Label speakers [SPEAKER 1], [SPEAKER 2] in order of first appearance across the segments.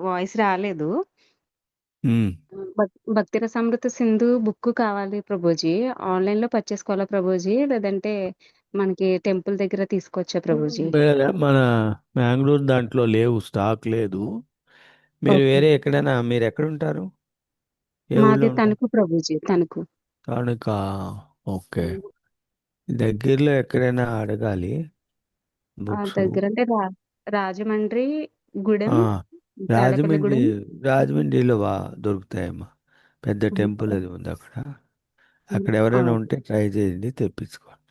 [SPEAKER 1] Voice రాలేదు.
[SPEAKER 2] హ్మ్.
[SPEAKER 1] భక్తి రసామృత సింధు బుక్ కావాలి ప్రభుజీ. ఆన్‌లైన్‌లో పర్చేసుకోవాలా ప్రభుజీ? లేదంటే మనకి టెంపుల్ దగ్గర తీసుకోవచ్చా ప్రభుజీ?
[SPEAKER 2] మన మ్యాంగ్లూర్ దాంట్లో లేవు, స్టాక్ లేదు. మీరు
[SPEAKER 1] ఓకే.
[SPEAKER 2] వేరే ఎక్కడైనా, మీరు ఎక్కడుంటారు? ఏ ఊళ్ళో
[SPEAKER 1] మాది
[SPEAKER 2] ఉంటారు?
[SPEAKER 1] తణుకు ప్రభుజీ. తణుకు.
[SPEAKER 2] తణుకా? ఓకే.
[SPEAKER 1] హ్మ్.
[SPEAKER 2] దగ్గరలో ఎక్కడైనా అడగాలి బుక్స్.
[SPEAKER 1] దగ్గరంటే రాజమండ్రి,
[SPEAKER 2] ఆ,
[SPEAKER 1] గూడెం,
[SPEAKER 2] రాజమండ్రి.
[SPEAKER 1] తాడేపల్లిగూడెం.
[SPEAKER 2] రాజమండ్రిలో దొరుకుతాయమ్మా. పెద్ద
[SPEAKER 1] హ్మ్.
[SPEAKER 2] టెంపుల్ అది ఉంది అక్కడ.
[SPEAKER 1] హ్మ్.
[SPEAKER 2] అక్కడ ఎవరైనా
[SPEAKER 1] ఓకే.
[SPEAKER 2] ఉంటే ట్రై చేయండి, తెప్పించుకోండి.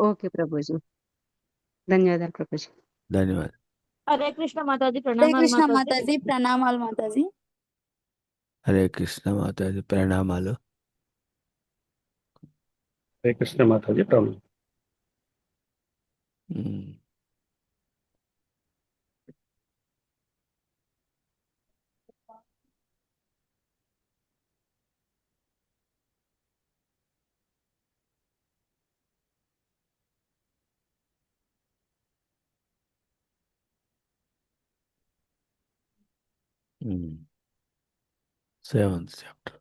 [SPEAKER 1] ఓకే ప్రభుజీ. ధన్యవాదాలు ప్రభుజీ.
[SPEAKER 2] ధన్యవాదాలు.
[SPEAKER 3] హరే కృష్ణ మాతాజీ,
[SPEAKER 4] హరే
[SPEAKER 3] ప్రణామాలు
[SPEAKER 4] కృష్ణ
[SPEAKER 3] మాతాజీ.
[SPEAKER 4] మాతాజీ, ప్రణామాలు మాతాజీ.
[SPEAKER 2] హరే కృష్ణ మాతాజీ, ప్రణామాలు.
[SPEAKER 5] హరే కృష్ణ మాతాజీ ప్రణామం.
[SPEAKER 2] ఉమ్. ఉమ్. Seventh chapter.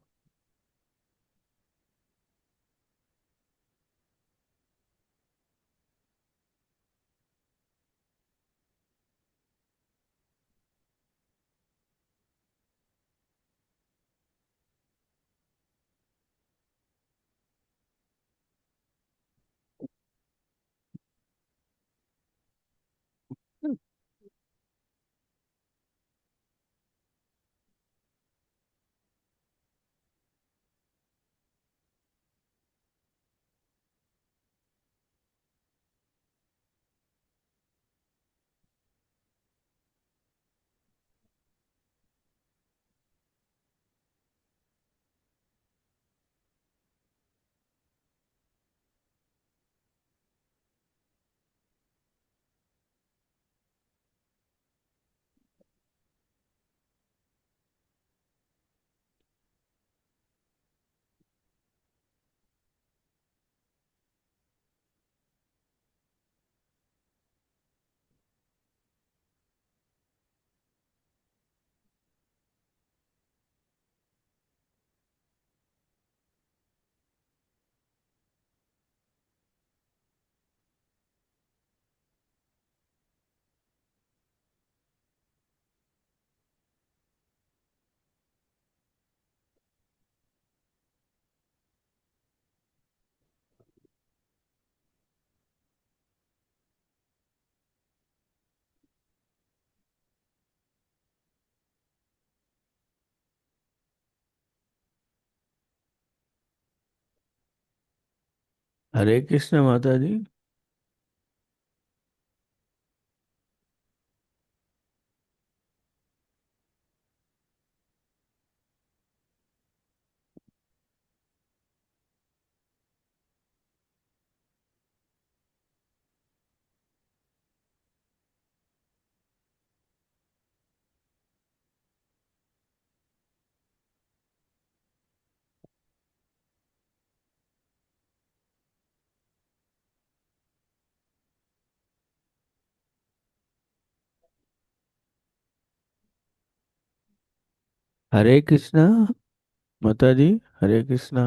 [SPEAKER 2] Hare Krishna Mataji. Hare Krishna Mataji. Hare Krishna.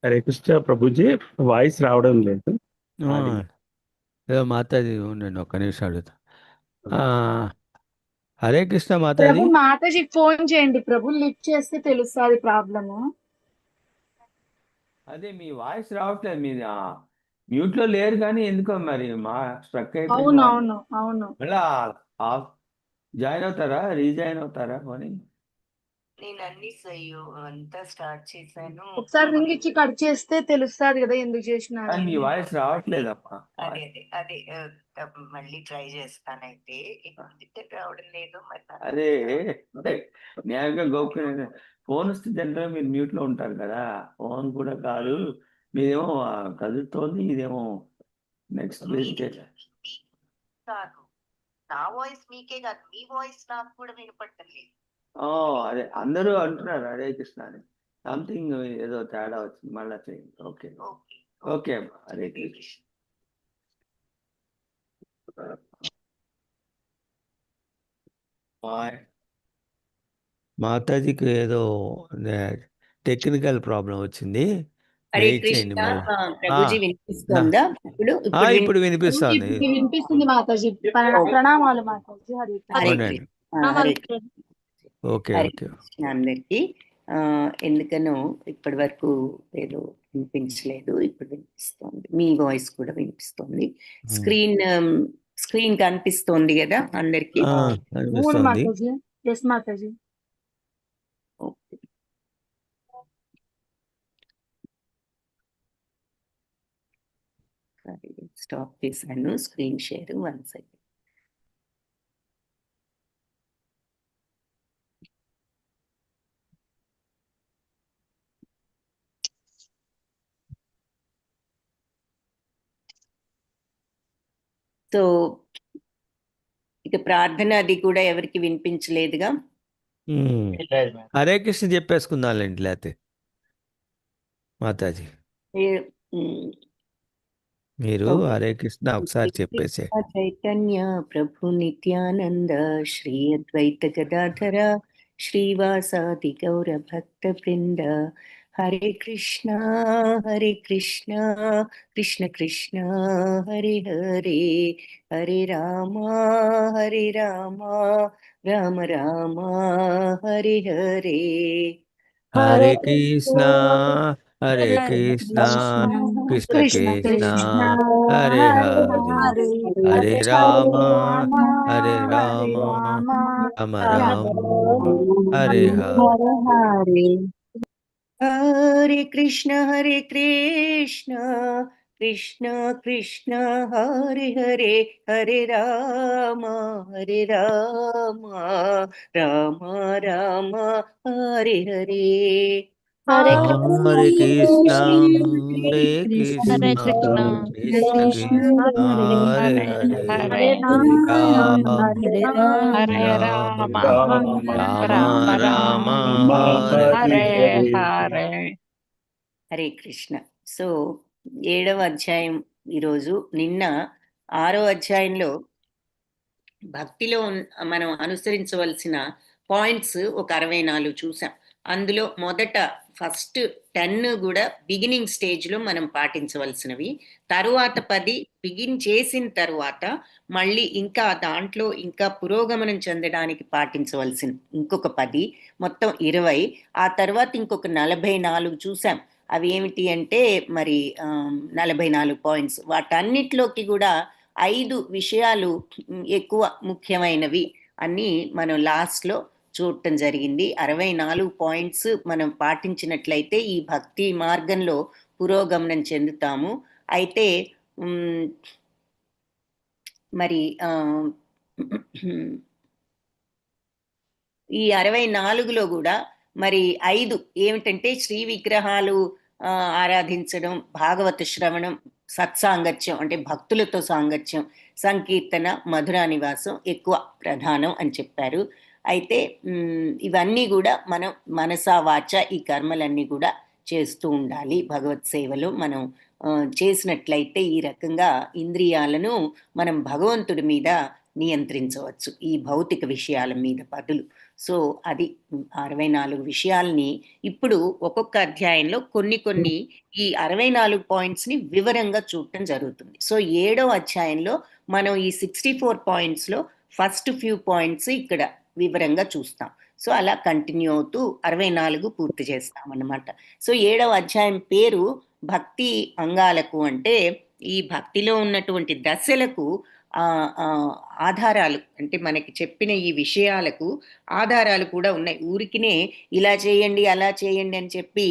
[SPEAKER 5] Hare Krishna Prabhuji, voice రావడం లేదు.
[SPEAKER 2] ఆ,
[SPEAKER 5] ఆడియో.
[SPEAKER 2] ఏదో మాతాజీ ఉండండి, ఒక్క నిమిషం అడుగుతా. ఆ, హరే కృష్ణ మాతాజీ.
[SPEAKER 3] ప్రభు మాతాజీకి ఫోన్ చేయండి ప్రభు, లిఫ్ట్ చేస్తే తెలుస్తుంది ప్రాబ్లము.
[SPEAKER 2] అదే మీ వాయిస్ రావట్లేదు, మీరు మ్యూట్లో లేరు కానీ ఎందుకో మరి మా స్ట్రక్ అయిపోయింది.
[SPEAKER 3] అవును అవును అవును.
[SPEAKER 2] మళ్ళా ఆఫ్ జాయిన్ అవుతారా, రీజాయిన్ అవుతారా అని.
[SPEAKER 4] నేను అన్ని అంతా స్టార్ట్ చేశాను.
[SPEAKER 3] ఒకసారి రింగ్ ఇచ్చి కట్ చేస్తే తెలుస్తుంది కదా ఎందుకు చేసినారు.
[SPEAKER 2] కానీ మీ వాయిస్ రావట్లేదమ్మా.
[SPEAKER 4] అదే అదే అదే మళ్ళీ ట్రై చేస్తానైతే. ఎందుకు రావడం లేదు మరి నాకు.
[SPEAKER 2] అదే నేరుగా గోపుకునే ఫోన్ వస్తే జనరల్గా మీరు మ్యూట్లో ఉంటారు కదా, ఫోన్ కూడా కాదు, మీదేమో కదులుతోంది, ఇదేమో నెక్స్ట్
[SPEAKER 4] కాదు, నా వాయిస్ మీకే కాదు, మీ వాయిస్ నాకు కూడా వినపడలేదు.
[SPEAKER 2] అదే అందరూ అంటున్నారు హరే కృష్ణ అని. సంథింగ్ ఏదో తేడా వచ్చింది, మళ్ళా చేయండి. ఓకే
[SPEAKER 4] ఓకే
[SPEAKER 2] ఓకే అమ్మా, హరే కృష్ణ. మాతాజీకి ఏదో టెక్నికల్ ప్రాబ్లం వచ్చింది.
[SPEAKER 4] హరే
[SPEAKER 2] వెయిట్ చేయండి
[SPEAKER 4] కృష్ణ.
[SPEAKER 2] మళ్ళీ.
[SPEAKER 4] ప్రభుజీ వినిపిస్తుందా ఇప్పుడు?
[SPEAKER 2] ఇప్పుడు వినిపిస్తుంది.
[SPEAKER 3] వినిపిస్తుంది మాతాజీ. ప్రణామాలు మాతాజీ. హరే
[SPEAKER 4] హరే
[SPEAKER 2] అవునండి.
[SPEAKER 4] కృష్ణ. హరే కృష్ణ.
[SPEAKER 2] Okay
[SPEAKER 4] Hare
[SPEAKER 2] okay.
[SPEAKER 4] కృష్ణ అందరికి. ఎందుకనో ఇప్పటి వరకు ఏదో వినిపించలేదు, ఇప్పుడు వినిపిస్తోంది, మీ వాయిస్ కూడా వినిపిస్తోంది. స్క్రీన్ కనిపిస్తోంది కదా అందరికి.
[SPEAKER 2] అనిపిస్తుంది.
[SPEAKER 3] Mataji. Yes Mataji.
[SPEAKER 4] Okay. Stop చేశాను స్క్రీన్ షేర్. 1 సెకండ్. సో ఇక ప్రార్థన అది కూడా ఎవరికి వినిపించలేదుగా.
[SPEAKER 2] హరే కృష్ణ చెప్పేసుకుందాంలేండి, లేకపోతే మాతాజీ మీరు హరే కృష్ణ ఒకసారి చెప్పేసే.
[SPEAKER 4] చైతన్య ప్రభు నిత్యానంద శ్రీ అద్వైత గదాధర శ్రీవాసాది గౌర భక్త బృంద. హరే కృష్ణ కృష్ణ కృష్ణ హరే హరే, హరే రామ రామ రామ హరే హరే.
[SPEAKER 2] హరే కృష్ణ కృష్ణ కృష్ణ హరే హరే, హరే రామ రామ రామ హరే హరే.
[SPEAKER 4] హరే కృష్ణ కృష్ణ కృష్ణ హరే హరే, హరే రామ రామ రామ హరే హరే.
[SPEAKER 2] హరే కృష్ణ కృష్ణ
[SPEAKER 1] హరే కృష్ణ
[SPEAKER 2] కృష్ణ హరే హరే,
[SPEAKER 1] హరే
[SPEAKER 2] రామ
[SPEAKER 1] హరే
[SPEAKER 2] రామ
[SPEAKER 1] రామ
[SPEAKER 2] రామ
[SPEAKER 1] హరే
[SPEAKER 2] హరే
[SPEAKER 1] హరే.
[SPEAKER 4] హరే కృష్ణ. సో 7వ అధ్యాయం ఈరోజు. నిన్న 6వ అధ్యాయంలో భక్తిలో మనం అనుసరించవలసిన పాయింట్స్ ఒక 64 చూసాం. అందులో మొదట ఫస్ట్ 10 కూడా బిగినింగ్ స్టేజ్లో మనం పాటించవలసినవి. తరువాత 10 బిగిన్ చేసిన తర్వాత మళ్ళీ ఇంకా దాంట్లో ఇంకా పురోగమనం చెందడానికి పాటించవలసిన ఇంకొక 10, మొత్తం 20. ఆ తర్వాత ఇంకొక 44 చూసాం. అవి ఏమిటి అంటే మరి 44 పాయింట్స్. వాటన్నిటిలోకి కూడా 5 విషయాలు ఎక్కువ ముఖ్యమైనవి అని మనం లాస్ట్లో చూడటం జరిగింది. 64 పాయింట్స్ మనం పాటించినట్లయితే ఈ భక్తి మార్గంలో పురోగమనం చెందుతాము. అయితే మరి ఈ 64లో కూడా మరి 5 ఏమిటంటే శ్రీ విగ్రహాలు ఆరాధించడం, భాగవత శ్రవణం, సత్సాంగత్యం అంటే భక్తులతో సాంగత్యం, సంకీర్తన, మధురా నివాసం ఎక్కువ ప్రధానం అని చెప్పారు. అయితే ఇవన్నీ కూడా మనం మనసా వాచ ఈ కర్మలన్నీ కూడా చేస్తూ ఉండాలి. భగవత్ సేవలో మనం చేసినట్లయితే ఈ రకంగా ఇంద్రియాలను మనం భగవంతుడి మీద నియంత్రించవచ్చు, ఈ భౌతిక విషయాల మీద బదులు. సో అది 64 విషయాల్ని ఇప్పుడు ఒక్కొక్క అధ్యాయంలో కొన్ని ఈ 64 పాయింట్స్ని వివరంగా చూడటం జరుగుతుంది. సో 7వ అధ్యాయంలో మనం ఈ 64 పాయింట్స్లో ఫస్ట్ ఫ్యూ పాయింట్స్ ఇక్కడ వివరంగా చూస్తాం. సో అలా కంటిన్యూ అవుతూ 64 పూర్తి చేస్తాం అన్నమాట. సో 7వ అధ్యాయం పేరు భక్తి అంగాలకు, అంటే ఈ భక్తిలో ఉన్నటువంటి దశలకు ఆధారాలు, అంటే మనకి చెప్పిన ఈ విషయాలకు ఆధారాలు కూడా ఉన్నాయి. ఊరికినే ఇలా చేయండి అలా చేయండి అని చెప్పి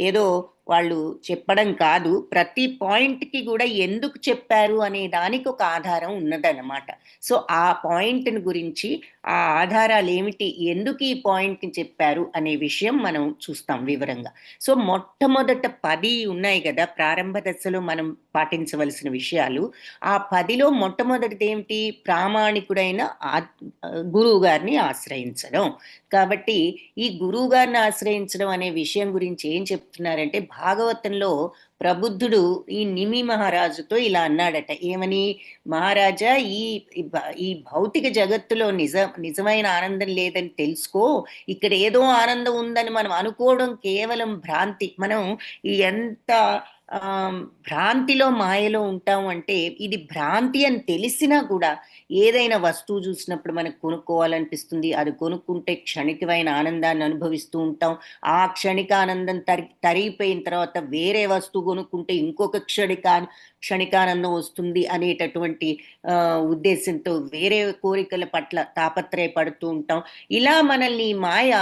[SPEAKER 4] ఏదో వాళ్ళు చెప్పడం కాదు, ప్రతి పాయింట్కి కూడా ఎందుకు చెప్పారు అనే దానికి ఒక ఆధారం ఉన్నదన్నమాట. సో ఆ పాయింట్ని గురించి, ఆ ఆధారాలు ఏమిటి, ఎందుకు ఈ పాయింట్ని చెప్పారు అనే విషయం మనం చూస్తాం వివరంగా. సో మొట్టమొదట 10 ఉన్నాయి కదా ప్రారంభ దశలో మనం పాటించవలసిన విషయాలు. ఆ 10లో మొట్టమొదటిది ఏమిటి? ప్రామాణికుడైన గురువు గారిని ఆశ్రయించడం. కాబట్టి ఈ గురువు గారిని ఆశ్రయించడం అనే విషయం గురించి ఏం చెప్తున్నారంటే, భాగవతంలో ప్రబుద్ధుడు ఈ నిమి మహారాజుతో ఇలా అన్నాడట. ఏమని? మహారాజా, ఈ భౌతిక జగత్తులో నిజమైన ఆనందం లేదని తెలుసుకో. ఇక్కడ ఏదో ఆనందం ఉందని మనం అనుకోవడం కేవలం భ్రాంతి. మనం ఎంత భ్రాంతిలో మాయలో ఉంటాం అంటే, ఇది భ్రాంతి అని తెలిసినా కూడా ఏదైనా వస్తువు చూసినప్పుడు మనకు కొనుక్కోవాలనిపిస్తుంది. అది కొనుక్కుంటే క్షణికమైన ఆనందాన్ని అనుభవిస్తూ ఉంటాం. ఆ క్షణిక ఆనందం తరిగిపోయిన తర్వాత వేరే వస్తువు కొనుక్కుంటే ఇంకొక క్షణికానందం వస్తుంది అనేటటువంటి ఉద్దేశంతో వేరే కోరికల పట్ల తాపత్రయపడుతూ ఉంటాం. ఇలా మనల్ని మాయ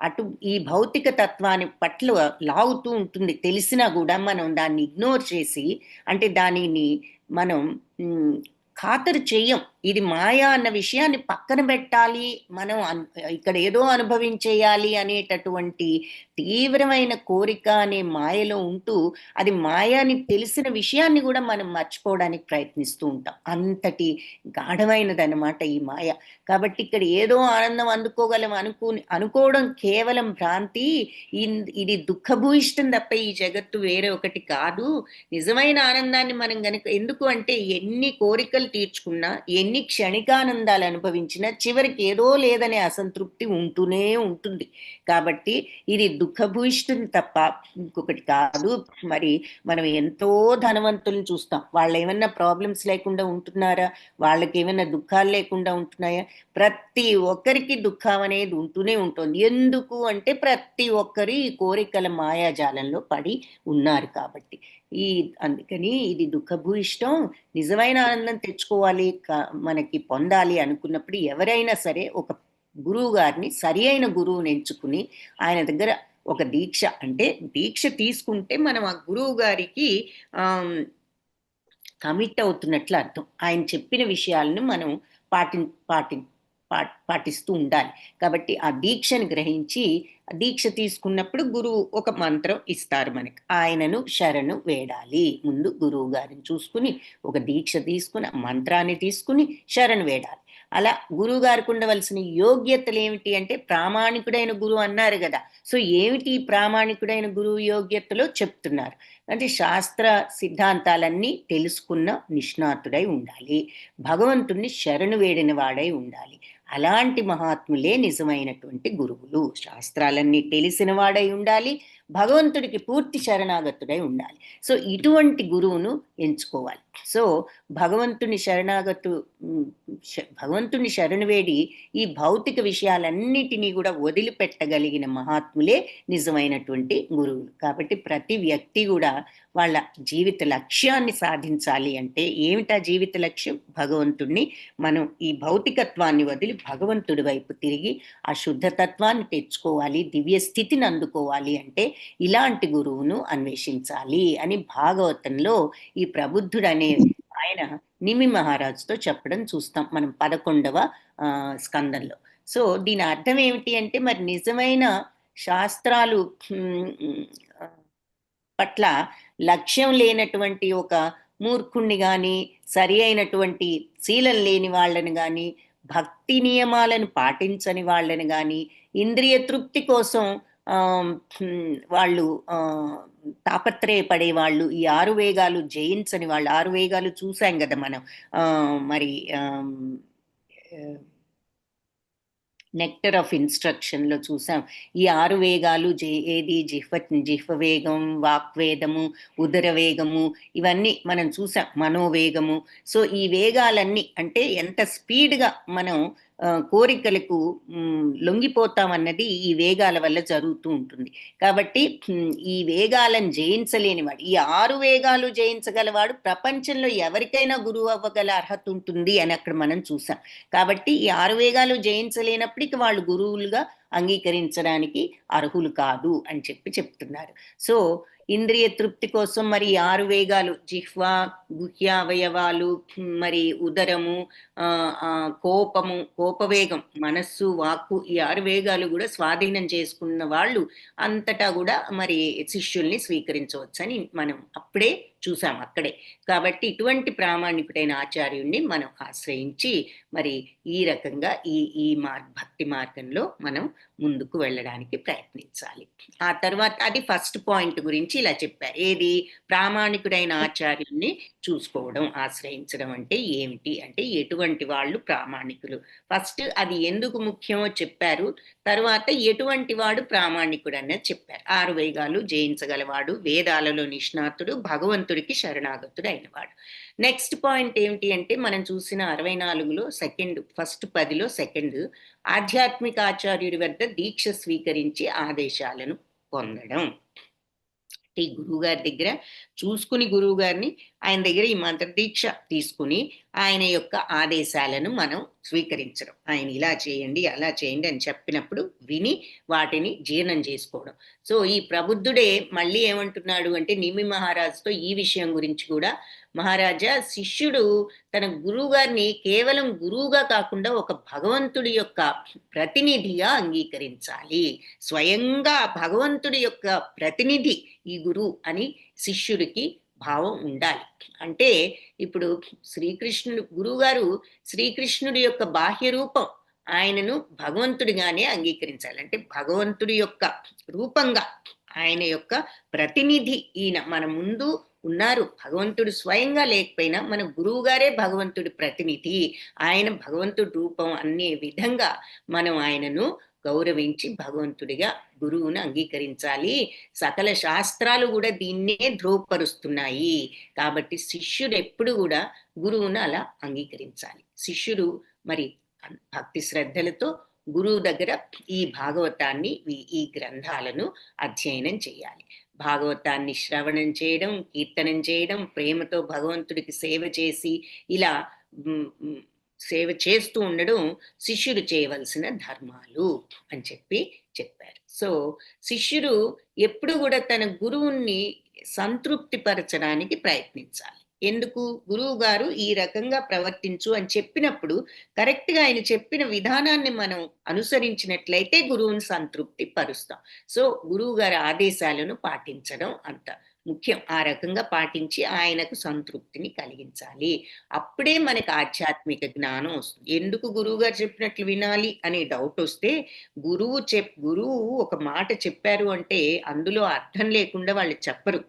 [SPEAKER 4] అటు ఈ భౌతిక తత్వాన్ని పట్ల లాగుతూ ఉంటుంది. తెలిసినా కూడా మనం దాన్ని ఇగ్నోర్ చేసి, అంటే దానిని మనం ఖాతరు చెయ్యం. ఇది మాయా అన్న విషయాన్ని పక్కన పెట్టాలి, మనం ఇక్కడ ఏదో అనుభవించేయాలి అనేటటువంటి తీవ్రమైన కోరిక అనే మాయలో ఉంటూ, అది మాయాని తెలిసిన విషయాన్ని కూడా మనం మర్చిపోవడానికి ప్రయత్నిస్తూ ఉంటాం. అంతటి గాఢమైనదన్నమాట ఈ మాయ. కాబట్టి ఇక్కడ ఏదో ఆనందం అందుకోగలం అనుకోవడం కేవలం భ్రాంతి. ఇది దుఃఖభూయిష్టం తప్ప ఈ జగత్తు వేరే ఒకటి కాదు. నిజమైన ఆనందాన్ని మనం గనుక, ఎందుకు అంటే ఎన్ని కోరికలు తీర్చుకున్నా, ఎన్ని క్షణికానందాలు అనుభవించినా చివరికి ఏదో లేదనే అసంతృప్తి ఉంటూనే ఉంటుంది. కాబట్టి ఇది దుఃఖభూయిష్టం తప్ప ఇంకొకటి కాదు. మరి మనం ఎంతో ధనవంతులను చూస్తాం, వాళ్ళు ఏమైనా ప్రాబ్లమ్స్ లేకుండా ఉంటున్నారా? వాళ్ళకి ఏమైనా దుఃఖాలు లేకుండా ఉంటున్నాయా? ప్రతి ఒక్కరికి దుఃఖం అనేది ఉంటూనే ఉంటుంది. ఎందుకు అంటే ప్రతి ఒక్కరు ఈ కోరికల మాయాజాలంలో పడి ఉన్నారు కాబట్టి. అందుకని ఇది దుఃఖభూయిష్టం. నిజమైన ఆనందం తెచ్చుకోవాలి, మనకి పొందాలి అనుకున్నప్పుడు ఎవరైనా సరే ఒక గురువు గారిని, సరి అయిన గురువుని ఎంచుకుని ఆయన దగ్గర ఒక దీక్ష, అంటే దీక్ష తీసుకుంటే మనం ఆ గురువు గారికి కమిట్ అవుతున్నట్లు అర్థం. ఆయన చెప్పిన విషయాలను మనం పాటిస్తూ ఉండాలి. కాబట్టి ఆ దీక్షను గ్రహించి, దీక్ష తీసుకున్నప్పుడు గురువు ఒక మంత్రం ఇస్తారు మనకి. ఆయనను శరణు వేడాలి. ముందు గురువు గారిని చూసుకుని ఒక దీక్ష తీసుకుని మంత్రాన్ని తీసుకుని శరణు వేడాలి. అలా గురువు గారికి ఉండవలసిన యోగ్యతలు ఏమిటి అంటే, ప్రామాణికుడైన గురువు అన్నారు కదా. సో ఏమిటి ప్రామాణికుడైన గురువు యోగ్యతలో చెప్తున్నారు అంటే, శాస్త్ర సిద్ధాంతాలన్నీ తెలుసుకున్న నిష్ణాతుడై ఉండాలి, భగవంతుణ్ణి శరణు వేడిన వాడై ఉండాలి. అలాంటి మహాత్ములే నిజమైనటువంటి గురువులు. శాస్త్రాలన్నీ తెలిసిన వాడై ఉండాలి, భగవంతుడికి పూర్తి శరణాగతుడై ఉండాలి. సో ఇటువంటి గురువును ఎంచుకోవాలి. సో భగవంతుని శరణు వేడి ఈ భౌతిక విషయాలన్నిటినీ కూడా వదిలిపెట్టగలిగిన మహాత్ములే నిజమైనటువంటి గురువులు. కాబట్టి ప్రతి వ్యక్తి కూడా వాళ్ళ జీవిత లక్ష్యాన్ని సాధించాలి అంటే ఏమిటా జీవిత లక్ష్యం? భగవంతుణ్ణి మనం ఈ భౌతికత్వాన్ని వదిలి భగవంతుడి వైపు తిరిగి ఆ శుద్ధతత్వాన్ని తెచ్చుకోవాలి, దివ్య స్థితిని అందుకోవాలి అంటే ఇలాంటి గురువును అన్వేషించాలి అని భాగవతంలో ఈ ప్రబుద్ధుడు అనే ఆయన నిమి మహారాజుతో చెప్పడం చూస్తాం మనం 11వ స్కందంలో. సో దీని అర్థం ఏమిటి అంటే, మరి నిజమైన శాస్త్రాలు పట్ల లక్ష్యం లేనటువంటి ఒక మూర్ఖుణ్ణి కానీ, సరి అయినటువంటి శీలం లేని వాళ్ళని కానీ, భక్తి నియమాలను పాటించని వాళ్ళని కానీ, ఇంద్రియ తృప్తి కోసం వాళ్ళు తాపత్రయపడే వాళ్ళు, ఈ 6 వేగాలు జయించని వాళ్ళు. 6 వేగాలు చూసాం కదా మనం. మరి నెక్టర్ ఆఫ్ ఇన్స్ట్రక్షన్ లో చూసాం. ఈ 6 వేగాలు ఏది జిహ్వ వేగం, వాక్వేదము, ఉదర వేగము, ఇవన్నీ మనం చూసాం. మనోవేగము. సో ఈ వేగాలన్నీ అంటే ఎంత స్పీడ్గా మనం కోరికలకు లొంగిపోతామన్నది ఈ వేగాల వల్ల జరుగుతూ ఉంటుంది. కాబట్టి ఈ వేగాలను జయించలేని వాడు, ఈ 6 వేగాలు జయించగలవాడు ప్రపంచంలో ఎవరికైనా గురువు అవ్వగల అర్హత ఉంటుంది అని అక్కడ మనం చూసాం. కాబట్టి ఈ 6 వేగాలు జయించలేనప్పటికీ వాళ్ళు గురువులుగా అంగీకరించడానికి అర్హులు కాదు అని చెప్తున్నారు. సో ఇంద్రియ తృప్తి కోసం మరి 6 వేగాలు, జిహ్వ, గుహ్యావయవాలు, మరి ఉదరము, కోపము, కోపవేగం, మనస్సు, వాక్కు, ఈ 6 వేగాలు కూడా స్వాధీనం చేసుకున్న వాళ్ళు అంతటా కూడా మరి శిష్యుల్ని స్వీకరించవచ్చని మనం అప్పుడే చూసాం అక్కడే. కాబట్టి ఇటువంటి ప్రామాణికుడైన ఆచార్యుణ్ణి మనం ఆశ్రయించి మరి ఈ రకంగా ఈ భక్తి మార్గంలో మనం ముందుకు వెళ్ళడానికి ప్రయత్నించాలి. ఆ తర్వాత అది ఫస్ట్ పాయింట్ గురించి ఇలా చెప్పారు. ఏది? ప్రామాణికుడైన ఆచార్యుల్ని చూసుకోవడం, ఆశ్రయించడం అంటే ఏమిటి అంటే ఎటువంటి వాళ్ళు ప్రామాణికులు, ఫస్ట్ అది ఎందుకు ముఖ్యమో చెప్పారు. తర్వాత ఎటువంటి వాడు ప్రామాణికుడు అన్నది చెప్పారు. 6 వేగాలు జయించగలవాడు, వేదాలలో నిష్ణాతుడు, భగవంతుడికి శరణాగతుడు అయినవాడు. నెక్స్ట్ పాయింట్ ఏమిటి అంటే మనం చూసిన 64లో ఫస్ట్ 10లో సెకండ్, ఆధ్యాత్మిక ఆచార్యుడి వద్ద దీక్ష స్వీకరించి ఆదేశాలను పొందడం. ఈ గురువు గారి దగ్గర చూసుకుని, గురువు గారిని ఆయన దగ్గర ఈ మంత్ర దీక్ష తీసుకుని ఆయన యొక్క ఆదేశాలను మనం స్వీకరించడం. ఆయన ఇలా చేయండి, అలా చేయండి అని చెప్పినప్పుడు విని వాటిని జీర్ణం చేసుకోవడం. సో ఈ ప్రబుద్ధుడే మళ్ళీ ఏమంటున్నాడు అంటే నిమి మహారాజుతో ఈ విషయం గురించి కూడా, మహారాజా, శిష్యుడు తన గురువు గారిని కేవలం గురువుగా కాకుండా ఒక భగవంతుడి యొక్క ప్రతినిధిగా అంగీకరించాలి. స్వయంగా భగవంతుడి యొక్క ప్రతినిధి ఈ గురువు అని శిష్యుడికి భావం ఉండాలి. అంటే ఇప్పుడు శ్రీకృష్ణుడు, గురువుగారు శ్రీకృష్ణుడి యొక్క బాహ్య రూపం, ఆయనను భగవంతుడిగానే అంగీకరించాలి. అంటే భగవంతుడి యొక్క రూపంగా, ఆయన యొక్క ప్రతినిధి ఈయన మన ముందు ఉన్నారు. భగవంతుడు స్వయంగా లేకపోయినా మన గురువు గారే భగవంతుడి ప్రతినిధి, ఆయన భగవంతుడి రూపం అనే విధంగా మనం ఆయనను గౌరవించి భగవంతుడిగా గురువును అంగీకరించాలి. సకల శాస్త్రాలు కూడా దీన్నే ధ్రువపరుస్తున్నాయి. కాబట్టి శిష్యుడు ఎప్పుడు కూడా గురువును అలా అంగీకరించాలి. శిష్యుడు మరి భక్తి శ్రద్ధలతో గురువు దగ్గర ఈ భాగవతాన్ని, ఈ గ్రంథాలను అధ్యయనం చేయాలి. భాగవతాన్ని శ్రవణం చేయడం, కీర్తనం చేయడం, ప్రేమతో భగవంతుడికి సేవ చేసి ఇలా సేవ చేస్తూ ఉండడం శిష్యుడు చేయవలసిన ధర్మాలు అని చెప్పారు. సో శిష్యుడు ఎప్పుడు కూడా తన గురువుని సంతృప్తి పరచడానికి ప్రయత్నించాలి. ఎందుకు? గురువు గారు ఈ రకంగా ప్రవర్తించు అని చెప్పినప్పుడు కరెక్ట్గా ఆయన చెప్పిన విధానాన్ని మనం అనుసరించినట్లయితే గురువుని సంతృప్తి పరుస్తాం. సో గురువు గారి ఆదేశాలను పాటించడం అంత ముఖ్యం. ఆ రకంగా పాటించి ఆయనకు సంతృప్తిని కలిగించాలి. అప్పుడే మనకు ఆధ్యాత్మిక జ్ఞానం వస్తుంది. ఎందుకు గురువు గారు చెప్పినట్లు వినాలి అనే డౌట్ వస్తే, గురువు ఒక మాట చెప్పారు అంటే అందులో అర్థం లేకుండా వాళ్ళు చెప్పరు.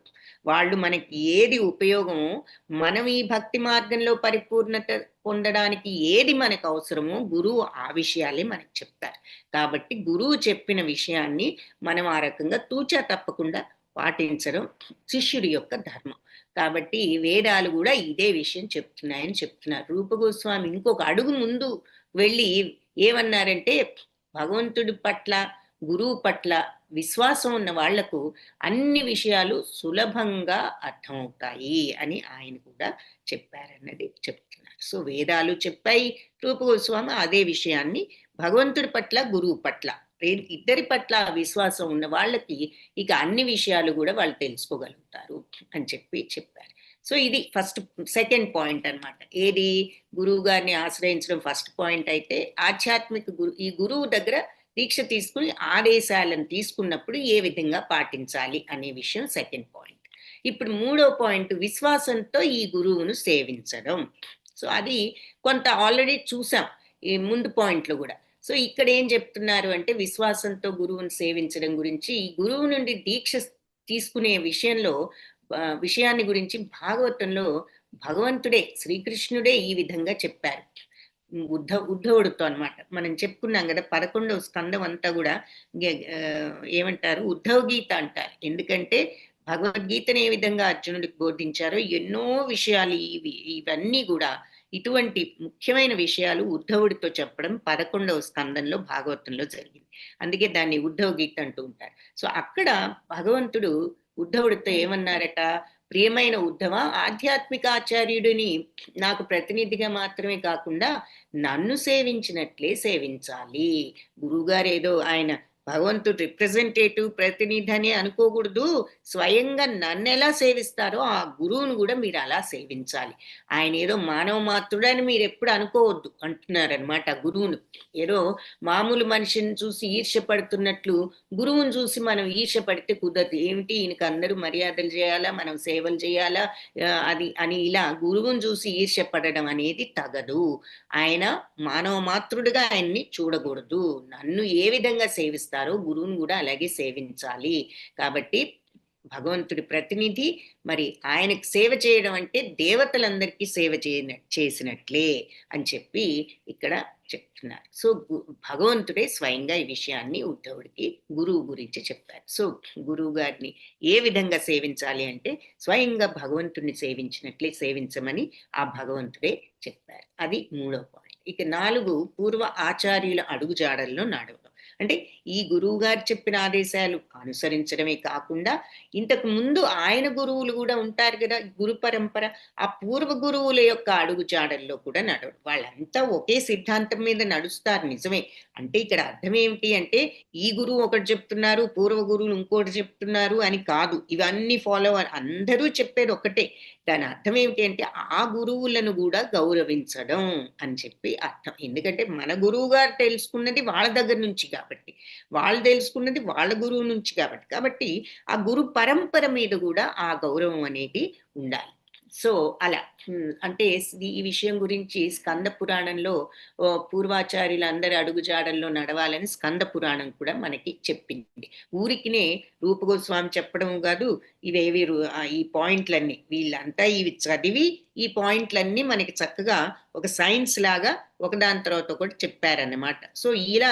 [SPEAKER 4] వాళ్ళు మనకి ఏది ఉపయోగమో, మనం ఈ భక్తి మార్గంలో పరిపూర్ణత పొందడానికి ఏది మనకు అవసరమో గురువు ఆ విషయాలే మనకు చెప్తారు. కాబట్టి గురువు చెప్పిన విషయాన్ని మనం ఆ రకంగా తూచా తప్పకుండా పాటించడం శిష్యుడి యొక్క ధర్మం. కాబట్టి వేదాలు కూడా ఇదే విషయం చెప్తున్నాయని చెప్తున్నారు. రూపగోస్వామి ఇంకొక అడుగు ముందు వెళ్ళి ఏమన్నారంటే, భగవంతుడి పట్ల, గురువు పట్ల విశ్వాసం ఉన్న వాళ్లకు అన్ని విషయాలు సులభంగా అర్థమవుతాయి అని ఆయన కూడా చెప్పారన్నది చెప్తున్నారు. సో వేదాలు చెప్పాయి, రూపగోస్వామి అదే విషయాన్ని భగవంతుడి పట్ల, గురువు పట్ల, ఇద్దరి పట్ల విశ్వాసం ఉన్న వాళ్ళకి ఇక అన్ని విషయాలు కూడా వాళ్ళు తెలుసుకోగలుగుతారు అని చెప్పారు. సో ఇది సెకండ్ పాయింట్ అన్నమాట. ఏది? గురువు గారిని ఆశ్రయించడం ఫస్ట్ పాయింట్ అయితే, ఆధ్యాత్మిక ఈ గురువు దగ్గర దీక్ష తీసుకుని ఆదేశాలను తీసుకున్నప్పుడు ఏ విధంగా పాటించాలి అనే విషయం సెకండ్ పాయింట్. ఇప్పుడు మూడో పాయింట్, విశ్వాసంతో ఈ గురువును సేవించడం. సో అది కొంత ఆల్రెడీ చూసాం ఈ ముందు పాయింట్లో కూడా. సో ఇక్కడ ఏం చెప్తున్నారు అంటే, విశ్వాసంతో గురువును సేవించడం గురించి, ఈ గురువు నుండి దీక్ష తీసుకునే విషయాన్ని గురించి భాగవతంలో భగవంతుడే, శ్రీకృష్ణుడే ఈ విధంగా చెప్పారు. ఉద్ధవుడితో అన్నమాట. మనం చెప్పుకున్నాం కదా 11వ స్కందం అంతా కూడా ఏమంటారు, ఉద్ధవ గీత అంటారు. ఎందుకంటే భగవద్గీతను ఏ విధంగా అర్జునుడికి బోధించారో ఎన్నో విషయాలు ఇవన్నీ కూడా ఇటువంటి ముఖ్యమైన విషయాలు ఉద్ధవుడితో చెప్పడం 11వ స్కందంలో భాగవతంలో జరిగింది. అందుకే దాన్ని ఉద్ధవ గీత అంటూ ఉంటారు. సో అక్కడ భగవంతుడు ఉద్ధవుడితో ఏమన్నారట, ప్రియమైన ఉద్ధవ, ఆధ్యాత్మిక ఆచార్యుడిని నాకు ప్రతినిధిగా మాత్రమే కాకుండా నన్ను సేవించినట్లే సేవించాలి. గురువుగారు ఏదో ఆయన భగవంతుడు రిప్రజెంటేటివ్ ప్రతినిధి అని అనుకోకూడదు. స్వయంగా నన్ను ఎలా సేవిస్తారో ఆ గురువును కూడా మీరు అలా సేవించాలి. ఆయన ఏదో మానవ మాత్రుడని మీరు ఎప్పుడు అనుకోవద్దు అంటున్నారనమాట. గురువును ఏదో మామూలు మనిషిని చూసి ఈర్ష్య పడుతున్నట్లు గురువుని చూసి మనం ఈర్ష్య పడితే కుదరదు. ఏమిటి ఈయనకు అందరూ మర్యాదలు చేయాలా, మనం సేవలు చేయాలా, అది అని ఇలా గురువుని చూసి ఈర్ష్య పడడం అనేది తగదు. ఆయన మానవ మాతృడిగా ఆయన్ని చూడకూడదు. నన్ను ఏ విధంగా సేవిస్తారో గురువుని కూడా అలాగే సేవించాలి. కాబట్టి భగవంతుడి ప్రతినిధి, మరి ఆయనకు సేవ చేయడం అంటే దేవతలందరికీ సేవ చేసినట్లే అని చెప్పి ఇక్కడ చెప్తున్నారు. సో భగవంతుడే స్వయంగా ఈ విషయాన్ని ఉద్ధవుడికి గురువు గురించి చెప్పారు. సో గురువు గారిని ఏ విధంగా సేవించాలి అంటే స్వయంగా భగవంతుడిని సేవించినట్లే సేవించమని ఆ భగవంతుడే చెప్పారు. అది 3వ పాయింట్. ఇక 4 పూర్వ ఆచార్యుల అడుగుజాడల్లో నడవడం. అంటే ఈ గురువు గారు చెప్పిన ఆదేశాలు అనుసరించడమే కాకుండా ఇంతకు ముందు ఆయన గురువులు కూడా ఉంటారు కదా, గురు పరంపర, ఆ పూర్వ గురువుల యొక్క అడుగుజాడల్లో కూడా నడవడం. వాళ్ళంతా ఒకే సిద్ధాంతం మీద నడుస్తారు నిజమే. అంటే ఇక్కడ అర్థం ఏమిటి అంటే ఈ గురువు ఒకటి చెప్తున్నారు, పూర్వ గురువులు ఇంకోటి చెప్తున్నారు అని కాదు. ఇవన్నీ ఫాలో అందరూ చెప్పేది ఒకటే. దాని అర్థం ఏమిటి అంటే ఆ గురువులను కూడా గౌరవించడం అని చెప్పి అర్థం. ఎందుకంటే మన గురువు గారు తెలుసుకున్నది వాళ్ళ దగ్గర నుంచి కాబట్టి, వాళ్ళు తెలుసుకున్నది వాళ్ళ గురువు నుంచి కాబట్టి ఆ గురు పరంపర మీద కూడా ఆ గౌరవం అనేది ఉండాలి. సో అలా అంటే ఈ విషయం గురించి స్కంద పురాణంలో పూర్వాచార్యులు అందరి అడుగుజాడల్లో నడవాలని స్కంద పురాణం కూడా మనకి చెప్పింది. ఊరికినే రూపగోస్వామి చెప్పడం కాదు, ఇవేవి ఈ పాయింట్లన్నీ వీళ్ళంతా ఇవి చదివి ఈ పాయింట్లన్నీ మనకి చక్కగా ఒక సైన్స్ లాగా ఒకదాని తర్వాత ఒకటి చెప్పారన్నమాట. సో ఇలా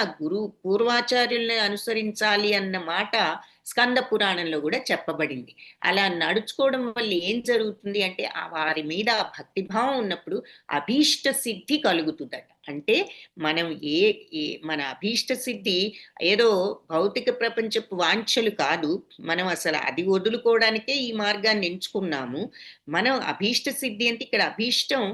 [SPEAKER 4] పూర్వాచార్యుల్ని అనుసరించాలి అన్న మాట స్కంద పురాణంలో కూడా చెప్పబడింది. అలా నడుచుకోవడం వల్ల ఏం జరుగుతుంది అంటే వారి మీద భక్తిభావం ఉన్నప్పుడు అభీష్ట సిద్ధి కలుగుతుందట. అంటే మనం మన అభీష్ట సిద్ధి ఏదో భౌతిక ప్రపంచపు వాంఛలు కాదు, మనం అసలు అది వదులుకోవడానికే ఈ మార్గాన్ని ఎంచుకున్నాము. మనం అభీష్ట సిద్ధి అంటే ఇక్కడ అభీష్టం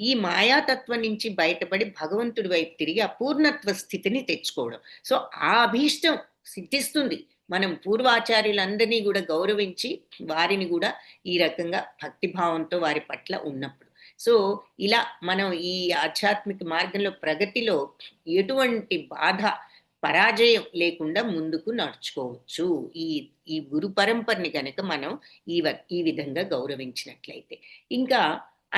[SPEAKER 4] ఈ మాయాతత్వం నుంచి బయటపడి భగవంతుడి వైపు తిరిగి అపూర్ణత్వ స్థితిని తెచ్చుకోవడం. సో ఆ అభీష్టం సిద్ధిస్తుంది మనం పూర్వాచార్యులందరినీ కూడా గౌరవించి వారిని కూడా ఈ రకంగా భక్తిభావంతో వారి పట్ల ఉన్నప్పుడు. సో ఇలా మనం ఈ ఆధ్యాత్మిక మార్గంలో ప్రగతిలో ఎటువంటి బాధ పరాజయం లేకుండా ముందుకు నడుచుకోవచ్చు ఈ గురు పరంపరని కనుక మనం ఈ విధంగా గౌరవించినట్లయితే. ఇంకా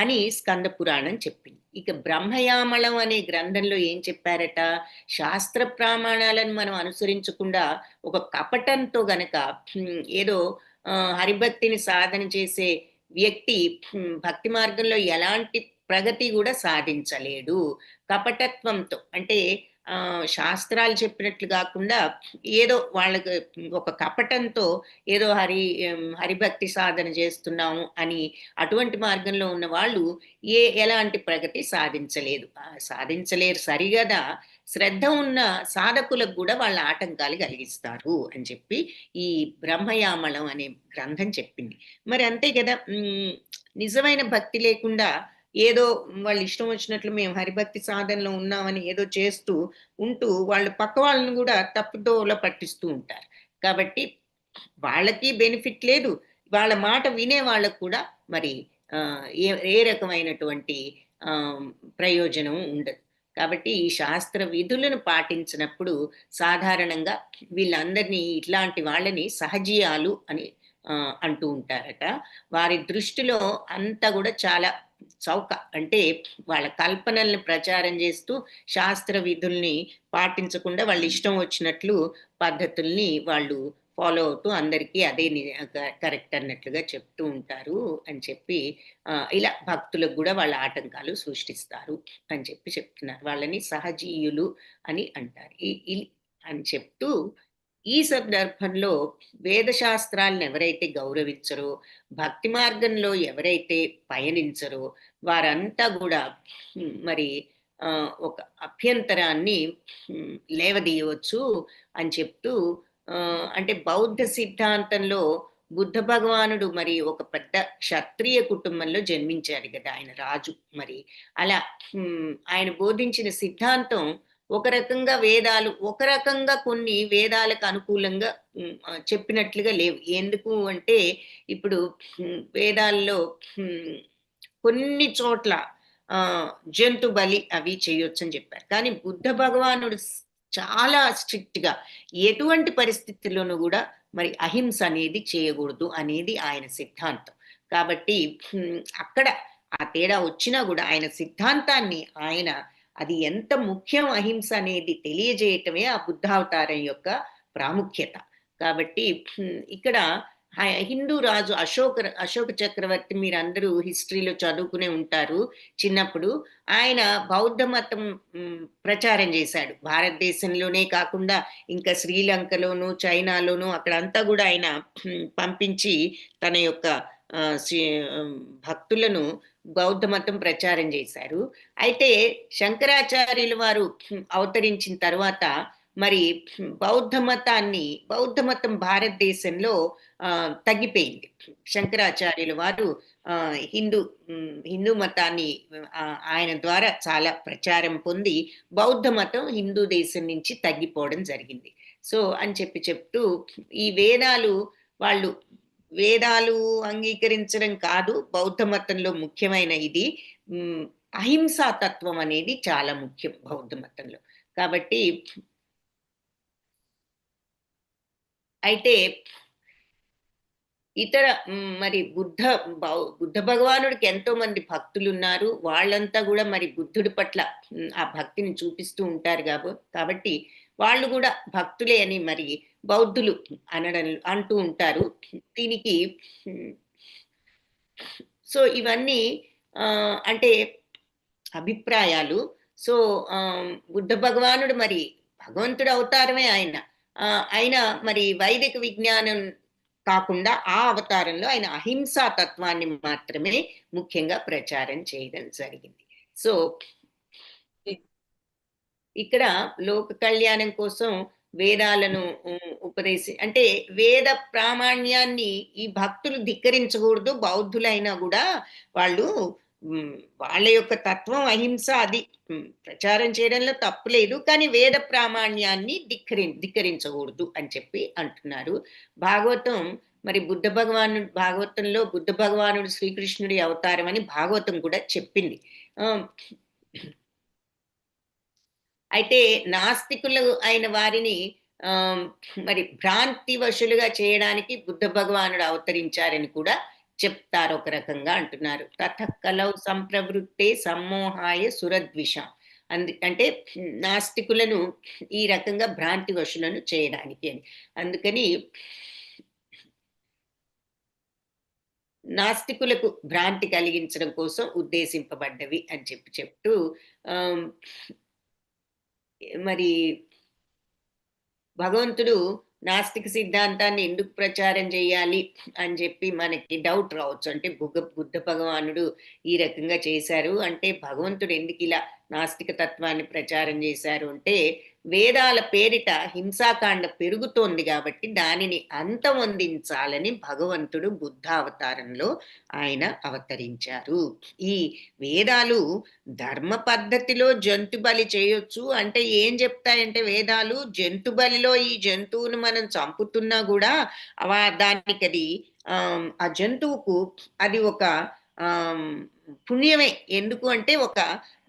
[SPEAKER 4] అని స్కంద పురాణం చెప్పింది. ఇక బ్రహ్మయామళం అనే గ్రంథంలో ఏం చెప్పారట, శాస్త్ర ప్రమాణాలను మనం అనుసరించకుండా ఒక కపటంతో గనక ఏదో హరిభక్తిని సాధన చేసే వ్యక్తి భక్తి మార్గంలో ఎలాంటి ప్రగతి కూడా సాధించలేడు. కపటత్వంతో అంటే శాస్త్రాలు చెప్పినట్లు కాకుండా ఏదో వాళ్ళకి ఒక కపటంతో ఏదో హరిభక్తి సాధన చేస్తున్నాము అని అటువంటి మార్గంలో ఉన్న వాళ్ళు ఎలాంటి ప్రగతి సాధించలేరు సరిగదా. శ్రద్ధ ఉన్న సాధకులకు కూడా వాళ్ళ ఆటంకాలు కలిగిస్తారు అని చెప్పి ఈ బ్రహ్మయామళం అనే గ్రంథం చెప్పింది. మరి అంతే కదా, నిజమైన భక్తి లేకుండా ఏదో వాళ్ళు ఇష్టం వచ్చినట్లు మేము హరిభక్తి సాధనలో ఉన్నామని ఏదో చేస్తూ ఉంటూ వాళ్ళు పక్క వాళ్ళని కూడా తప్పుదోవలో పట్టిస్తూ ఉంటారు. కాబట్టి వాళ్ళకి బెనిఫిట్ లేదు, వాళ్ళ మాట వినే వాళ్ళకు కూడా మరి ఏ రకమైనటువంటి ప్రయోజనం ఉండదు. కాబట్టి ఈ శాస్త్ర విధులను పాటించినప్పుడు సాధారణంగా వీళ్ళందరినీ ఇట్లాంటి వాళ్ళని సహజీయాలు అని అంటూ ఉంటారట. వారి దృష్టిలో అంతా కూడా చాలా చౌక, అంటే వాళ్ళ కల్పనల్ని ప్రచారం చేస్తూ శాస్త్ర విధుల్ని పాటించకుండా వాళ్ళు ఇష్టం వచ్చినట్లు పద్ధతుల్ని వాళ్ళు ఫాలో అవుతూ అందరికీ అదే కరెక్ట్ అన్నట్లుగా చెప్తూ ఉంటారు అని చెప్పి ఇలా భక్తులకు కూడా వాళ్ళ ఆటంకాలు సృష్టిస్తారు అని చెప్పి చెప్తున్నారు. వాళ్ళని సహజీయులు అని అంటారు. అని చెప్తూ ఈ సందర్భంలో వేద శాస్త్రాలను ఎవరైతే గౌరవించరో, భక్తి మార్గంలో ఎవరైతే పయనించరో వారంతా కూడా మరి ఒక అభ్యంతరాన్ని లేవదీయవచ్చు అని చెప్తూ అంటే బౌద్ధ సిద్ధాంతంలో బుద్ధ భగవానుడు మరి ఒక పెద్ద క్షత్రియ కుటుంబంలో జన్మించారు కదా, ఆయన రాజు. మరి అలా ఆయన బోధించిన సిద్ధాంతం ఒక రకంగా వేదాలు, ఒక రకంగా కొన్ని వేదాలకు అనుకూలంగా చెప్పినట్లుగా లేవు. ఎందుకు అంటే ఇప్పుడు వేదాల్లో కొన్ని చోట్ల జంతు బలి అవి చేయొచ్చు అని చెప్పారు. కానీ బుద్ధ భగవానుడు చాలా స్ట్రిక్ట్ గా ఎటువంటి పరిస్థితుల్లోనూ కూడా మరి అహింస అనేది చేయకూడదు అనేది ఆయన సిద్ధాంతం. కాబట్టి అక్కడ ఆ తేడా వచ్చినా కూడా ఆయన సిద్ధాంతాన్ని ఆయన అది ఎంత ముఖ్యం అహింస అనేది తెలియజేయటమే ఆ బుద్ధావతారం యొక్క ప్రాముఖ్యత. కాబట్టి ఇక్కడ హిందూ రాజు అశోక చక్రవర్తి, మీరందరూ హిస్టరీలో చదువుకునే ఉంటారు చిన్నప్పుడు. ఆయన బౌద్ధ మతం ప్రచారం చేశాడు. భారతదేశంలోనే కాకుండా ఇంకా శ్రీలంకలోను, చైనాలోను అక్కడంతా కూడా ఆయన పంపించి తన యొక్క భక్తులను బౌద్ధ మతం ప్రచారం చేశారు. అయితే శంకరాచార్యుల వారు అవతరించిన తర్వాత మరి బౌద్ధ మతం భారతదేశంలో తగ్గిపోయింది. శంకరాచార్యుల వారు హిందూ మతాన్ని ఆయన ద్వారా చాలా ప్రచారం పొంది బౌద్ధ మతం హిందూ దేశం నుంచి తగ్గిపోవడం జరిగింది. సో అని చెప్తూ ఈ వేదాలు అంగీకరించడం కాదు, బౌద్ధ మతంలో ముఖ్యమైన ఇది అహింసా తత్వం అనేది చాలా ముఖ్యం బౌద్ధ మతంలో. కాబట్టి అయితే ఇతర మరి బుద్ధ భగవానుడికి ఎంతో మంది భక్తులు ఉన్నారు. వాళ్ళంతా కూడా మరి బుద్ధుడి పట్ల ఆ భక్తిని చూపిస్తూ ఉంటారు కాబట్టి వాళ్ళు కూడా భక్తులే అని మరి బౌద్ధులు అంటూ ఉంటారు. దీనికి సో ఇవన్నీ అంటే అభిప్రాయాలు. సో బుద్ధ భగవానుడు మరి భగవంతుడు అవతారమే ఆయన మరి వైదిక విజ్ఞానం కాకుండా ఆ అవతారంలో ఆయన అహింసా తత్వాన్ని మాత్రమే ముఖ్యంగా ప్రచారం చేయడం జరిగింది. సో ఇక్కడ లోక కళ్యాణం కోసం వేదాలను అంటే వేద ప్రామాణ్యాన్ని ఈ భక్తులు ధిక్కరించకూడదు. బౌద్ధులైనా కూడా వాళ్ళు వాళ్ళ యొక్క తత్వం అహింస, అది ప్రచారం చేయడంలో తప్పు లేదు, కానీ వేద ప్రామాణ్యాన్ని ధిక్కరించకూడదు అని చెప్పి అంటున్నారు. భాగవతం మరి భాగవతంలో బుద్ధ భగవానుడు శ్రీకృష్ణుడి అవతారం అని భాగవతం కూడా చెప్పింది. అయితే నాస్తికులు అయిన వారిని మరి భ్రాంతి వశులుగా చేయడానికి బుద్ధ భగవానుడు అవతరించారని కూడా చెప్తారు, ఒక రకంగా అంటున్నారు. తథ కలౌ సంప్రవృత్తే సమ్మోహాయ సురద్విషం. అంటే నాస్తికులను ఈ రకంగా భ్రాంతి వశులను చేయడానికి అని. అందుకని నాస్తికులకు భ్రాంతి కలిగించడం కోసం ఉద్దేశింపబడ్డవి అని చెప్తూ మరి భగవంతుడు నాస్తిక సిద్ధాంతాన్ని ఎందుకు ప్రచారం చేయాలి అని చెప్పి మనకి డౌట్ రావచ్చు. అంటే బుద్ధ భగవానుడు ఈ రకంగా చేశారు అంటే భగవంతుడు ఎందుకు ఇలా నాస్తిక తత్వాన్ని ప్రచారం చేశారు అంటే, వేదాల పేరిట హింసాకాండ పెరుగుతోంది కాబట్టి దానిని అంతమొందించాలని భగవంతుడు బుద్ధావతారంలో ఆయన అవతరించారు. ఈ వేదాలు ధర్మ పద్ధతిలో జంతు బలి చేయొచ్చు అంటే ఏం చెప్తాయంటే, వేదాలు జంతు బలిలో ఈ జంతువును మనం చంపుతున్నా కూడా దానికి అది ఆ జంతువుకు అది ఒక పుణ్యమే. ఎందుకు అంటే ఒక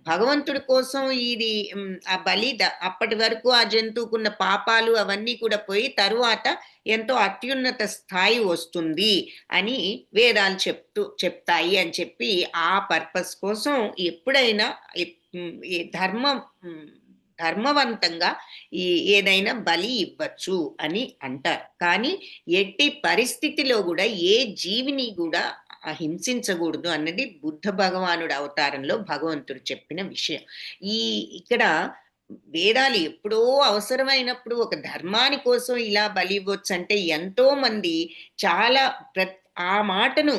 [SPEAKER 4] భగవంతుడి కోసం ఇది ఆ బలి అప్పటి వరకు ఆ జంతువుకున్న పాపాలు అవన్నీ కూడా పోయి తరువాత ఎంతో అత్యున్నత స్థాయి వస్తుంది అని వేదాలు చెప్తాయి అని చెప్పి ఆ పర్పస్ కోసం ఎప్పుడైనా ధర్మం ధర్మవంతంగా ఈ ఏదైనా బలి ఇవ్వచ్చు అని అంటారు. కానీ ఎట్టి పరిస్థితిలో కూడా ఏ జీవిని కూడా హింసించకూడదు అన్నది బుద్ధ భగవానుడు అవతారంలో భగవంతుడు చెప్పిన విషయం. ఇక్కడ వేదాలు ఎప్పుడో అవసరమైనప్పుడు ఒక ధర్మాని కోసం ఇలా బలి ఇవ్వచ్చు అంటే ఎంతో మంది చాలా ఆ మాటను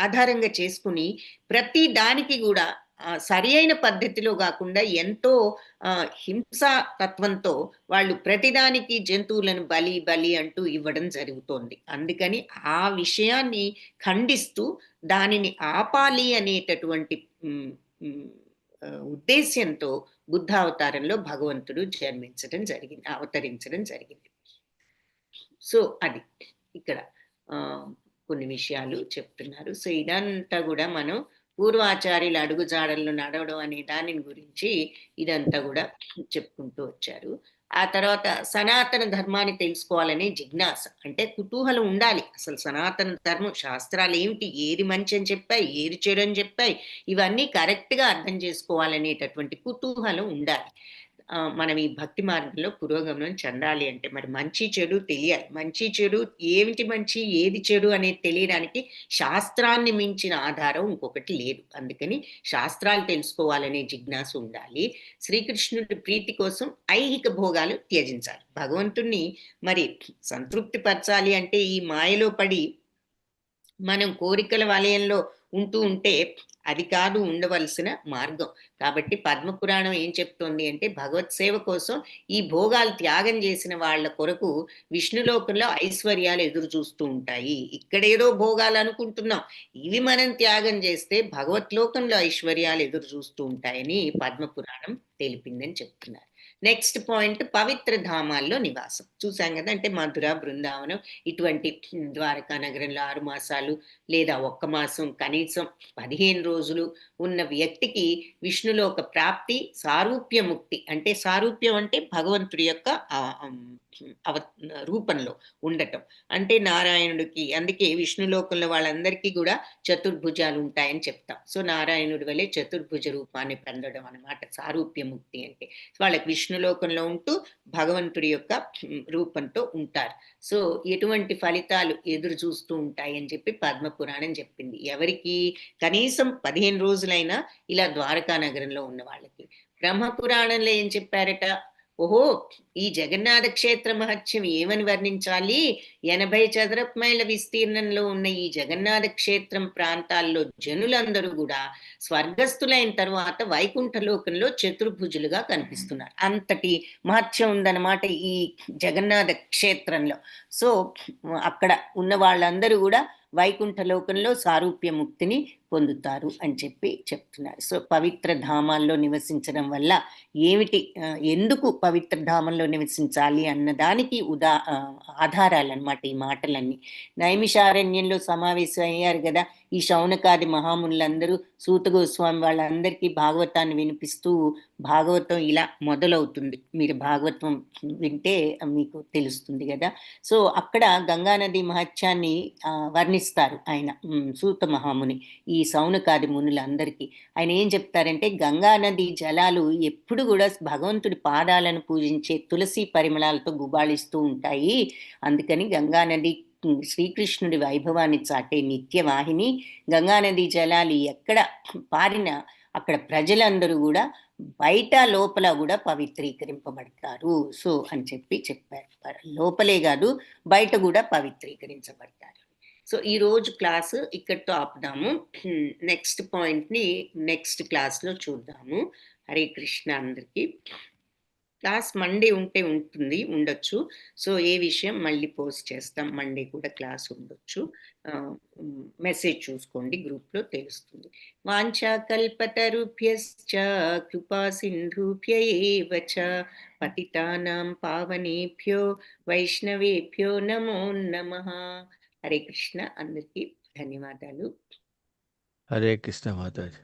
[SPEAKER 4] ఆధారంగా చేసుకుని ప్రతి దానికి కూడా సరి అయిన పద్ధతిలో కాకుండా ఎంతో హింసా తత్వంతో వాళ్ళు ప్రతిదానికి జంతువులను బలి బలి అంటూ ఇవ్వడం జరుగుతోంది. అందుకని ఆ విషయాన్ని ఖండిస్తూ దానిని ఆపాలి అనేటటువంటి ఉద్దేశ్యంతో బుద్ధ అవతారంలో భగవంతుడు అవతరించడం జరిగింది. సో అది ఇక్కడ కొన్ని విషయాలు చెప్తున్నారు. సో ఇదంతా కూడా మనం పూర్వాచార్యుల అడుగుజాడల్లో నడవడం అనే దాని గురించి ఇదంతా కూడా చెప్పుకుంటూ వచ్చారు. ఆ తర్వాత సనాతన ధర్మాన్ని తెలుసుకోవాలనే జిజ్ఞాస, అంటే కుతూహలం ఉండాలి. అసలు సనాతన ధర్మం శాస్త్రాలు ఏమిటి, ఏది మంచి అని చెప్పాయి, ఏది చెడు అని చెప్పాయి, ఇవన్నీ కరెక్ట్గా అర్థం చేసుకోవాలనేటటువంటి కుతూహలం ఉండాలి. మనం ఈ భక్తి మార్గంలో పురోగమనం చెందాలి అంటే మరి మంచి చెడు తెలియాలి. మంచి చెడు ఏమిటి, మంచి ఏది చెడు అనేది తెలియడానికి శాస్త్రాన్ని మించిన ఆధారం ఇంకొకటి లేదు. అందుకని శాస్త్రాలు తెలుసుకోవాలనే జిజ్ఞాస ఉండాలి. శ్రీకృష్ణుడి ప్రీతి కోసం ఐహిక భోగాలు త్యజించాలి. భగవంతుణ్ణి మరి సంతృప్తి పరచాలి అంటే ఈ మాయలో పడి మనం కోరికల వలయంలో ఉంటే అది కాదు ఉండవలసిన మార్గం. కాబట్టి పద్మపురాణం ఏం చెప్తోంది అంటే భగవత్ సేవ కోసం ఈ భోగాలు త్యాగం చేసిన వాళ్ళ కొరకు విష్ణులోకంలో ఐశ్వర్యాలు ఎదురు చూస్తూ ఉంటాయి. ఇక్కడేదో భోగాలు అనుకుంటున్నాం, ఇవి మనం త్యాగం చేస్తే భగవత్ లోకంలో ఐశ్వర్యాలు ఎదురు చూస్తూ ఉంటాయని పద్మపురాణం తెలిపిందని చెప్తున్నారు. నెక్స్ట్ పాయింట్ పవిత్ర ధామాల్లో నివాసం. చూసాం కదా, అంటే మధుర, బృందావనం ఇటువంటి ద్వారకా నగరంలో 6 మాసాలు లేదా 1 మాసం కనీసం 15 రోజులు ఉన్న వ్యక్తికి విష్ణులోక ప్రాప్తి, సారూప్య ముక్తి. అంటే సారూప్యం అంటే భగవంతుడి యొక్క రూపంలో ఉండటం, అంటే నారాయణుడికి. అందుకే విష్ణులోకంలో వాళ్ళందరికీ కూడా చతుర్భుజాలు ఉంటాయని చెప్తాం. సో నారాయణుడి వలె చతుర్భుజ రూపాన్ని పొందడం అన్నమాట సారూప్య ముక్తి అంటే. వాళ్ళకి విష్ణులోకంలో ఉంటూ భగవంతుడి యొక్క రూపంతో ఉంటారు. సో ఎటువంటి ఫలితాలు ఎదురు చూస్తూ ఉంటాయని చెప్పి పద్మపురాణం చెప్పింది. ఎవరికి? కనీసం 15 రోజులైనా ఇలా ద్వారకా నగరంలో ఉన్న వాళ్ళకి. బ్రహ్మపురాణంలో ఏం చెప్పారట? ఓహో, ఈ జగన్నాథ క్షేత్ర మహత్యం ఏమని వర్ణించాలి? 80 చదరపు మైళ్ళ విస్తీర్ణంలో ఉన్న ఈ జగన్నాథ క్షేత్రం ప్రాంతాల్లో జనులందరూ కూడా స్వర్గస్థులైన తర్వాత వైకుంఠ లోకంలో చతుర్భుజులుగా కనిపిస్తున్నారు. అంతటి మహత్యం ఉందన్నమాట ఈ జగన్నాథ క్షేత్రంలో. సో అక్కడ ఉన్న వాళ్ళందరూ కూడా వైకుంఠ లోకంలో సారూప్య ముక్తిని పొందుతారు అని చెప్పి చెప్తున్నారు. సో పవిత్ర ధామాల్లో నివసించడం వల్ల ఏమిటి, ఎందుకు పవిత్ర ధామంలో నివసించాలి అన్నదానికి ఆధారాలు అన్నమాట ఈ మాటలన్నీ. నైమిషారణ్యంలో సమావేశం అయ్యారు కదా ఈ శౌనకాది మహామునులందరూ. సూత గోస్వామి వాళ్ళందరికీ భాగవతాన్ని వినిపిస్తూ భాగవతం ఇలా మొదలవుతుంది. మీరు భాగవతం వింటే మీకు తెలుస్తుంది కదా. సో అక్కడ గంగానది మహత్యాన్ని వర్ణిస్తారు ఆయన, సూత మహాముని, ఈ శౌనకాది మునులందరికీ. ఆయన ఏం చెప్తారంటే గంగానది జలాలు ఎప్పుడు కూడా భగవంతుడి పాదాలను పూజించే తులసి పరిమళాలతో గుబాళిస్తూ ఉంటాయి. అందుకని గంగానది శ్రీకృష్ణుడి వైభవాన్ని చాటే నిత్యవాహిని. గంగానది జలాలు ఎక్కడ పారినా అక్కడ ప్రజలందరూ కూడా బయట లోపల కూడా పవిత్రీకరింపబడతారు. సో అని చెప్పి చెప్పారు. లోపలే కాదు బయట కూడా పవిత్రీకరించబడతారు. సో ఈ రోజు క్లాసు ఇక్కడితో ఆపుదాము. నెక్స్ట్ పాయింట్ని నెక్స్ట్ క్లాస్లో చూద్దాము. హరే కృష్ణ అందరికీ. క్లాస్ మండే ఉండొచ్చు. సో ఏ విషయం మళ్ళీ పోస్ట్ చేస్తాం. మండే కూడా క్లాస్ ఉండొచ్చు. మెసేజ్ చూసుకోండి, గ్రూప్లో తెలుస్తుంది. వాంఛా కల్పతరుభ్యశ్చ కృపా సింధుభ్య ఏవ చ పతితానాం పావనేభ్యో వైష్ణవేభ్యో నమో నమః. హరే కృష్ణ అందరికీ ధన్యవాదాలు.
[SPEAKER 6] హరే కృష్ణ మాతాజీ.